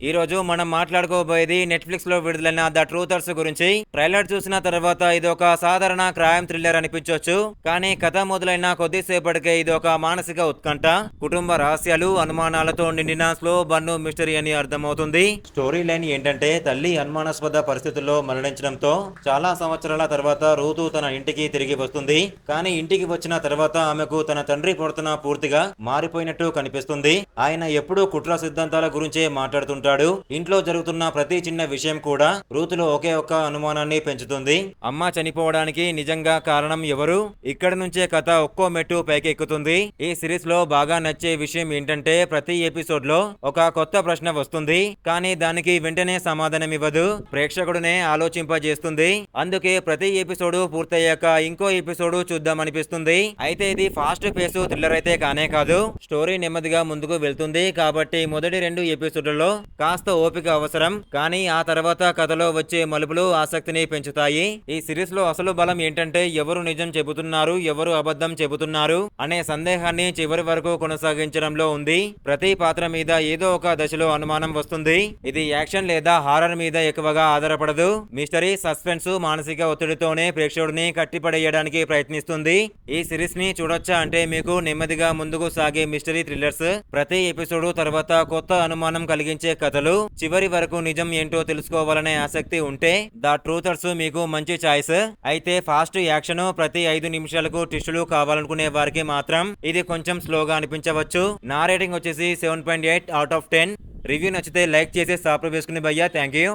ఈ రోజు మనం మాట్లాడుకోబోయేది నెట్ఫ్లిక్స్ లో విడుదలైన ద ట్రూతర్స్ గురించి. ట్రైలర్ చూసిన తర్వాత ఇది ఒక సాధారణ క్రైమ్ థ్రిల్లర్ అనిపించవచ్చు, కానీ కథ మొదలైన కొద్దిసేపటికే ఇది ఒక మానసిక ఉత్కంఠ, కుటుంబ రహస్యాలు, అనుమానాలతో నిండిన స్లో బన్ను మిస్టరీ అని అర్థమవుతుంది. స్టోరీ లైన్ ఏంటంటే, తల్లి అనుమానాస్పద పరిస్థితుల్లో మరణించడంతో చాలా సంవత్సరాల తర్వాత రూతు తన ఇంటికి తిరిగి వస్తుంది. కానీ ఇంటికి వచ్చిన తర్వాత ఆమెకు తన తండ్రి ప్రవర్తన పూర్తిగా మారిపోయినట్టు కనిపిస్తుంది. ఆయన ఎప్పుడూ కుట్ర సిద్ధాంతాల గురించే మాట్లాడుతుంటాడు. ఇంట్లో జరుగుతున్న ప్రతి చిన్న విషయం కూడా రూతులో ఒకే ఒక్క అనుమానాన్ని పెంచుతుంది. అమ్మ చనిపోవడానికి నిజంగా కారణం ఎవరు? ఇక్కడ నుంచే కథ ఒక్కో మెట్టు పైకెక్కుతుంది. ఈ సిరీస్ లో బాగా నచ్చే విషయం ఏంటంటే, ప్రతి ఎపిసోడ్ లో ఒక కొత్త ప్రశ్న వస్తుంది, కానీ దానికి వెంటనే సమాధానం ఇవ్వదు. ప్రేక్షకుడినే ఆలోచింపజేస్తుంది. అందుకే ప్రతి ఎపిసోడ్ పూర్తయ్యాక ఇంకో ఎపిసోడ్ చూద్దామనిపిస్తుంది. అయితే ఇది ఫాస్ట్ పేస్ థ్రిల్లర్ అయితే కానే కాదు. స్టోరీ నెమ్మదిగా ముందుకు వెళ్తుంది, కాబట్టి మొదటి 2 ఎపిసోడ్లలో కాస్త ఓపిక అవసరం. కానీ ఆ తర్వాత కథలో వచ్చే మలుపులు ఆసక్తిని పెంచుతాయి. ఈ సిరీస్ లో అసలు బలం ఏంటంటే, ఎవరు నిజం చెబుతున్నారు, ఎవరు అబద్ధం చెబుతున్నారు అనే సందేహాన్ని చివరి వరకు కొనసాగించడంలో ఉంది. ప్రతి పాత్ర మీద ఏదో ఒక దశలో అనుమానం వస్తుంది. ఇది యాక్షన్ లేదా హారర్ మీద ఎక్కువగా ఆధారపడదు. మిస్టరీ, సస్పెన్స్, మానసిక ఒత్తిడితోనే ప్రేక్షకుడిని కట్టిపడేయడానికి ప్రయత్నిస్తుంది. ఈ సిరీస్ ని చూడొచ్చా అంటే, మీకు నెమ్మదిగా ముందుకు సాగే మిస్టరీ థ్రిల్లర్స్, ప్రతి ఎపిసోడ్ తర్వాత కొత్త అనుమానం కలిగించే కథలు, చివరి వరకు నిజం ఏంటో తెలుసుకోవాలనే ఆసక్తి ఉంటే ద ట్రూతర్స్ మీకు మంచి చాయిస్. అయితే ఫాస్ట్ యాక్షన్, ప్రతి 5 నిమిషాలకు ట్విస్టులు కావాలనుకునే వారికి మాత్రం ఇది కొంచెం స్లోగా అనిపించవచ్చు. నా రేటింగ్ వచ్చేసి 7.8 out of 10. రివ్యూ నచ్చితే లైక్ చేసి సబ్స్క్రైబ్ చేసుకుని భయ్యా. Thank you.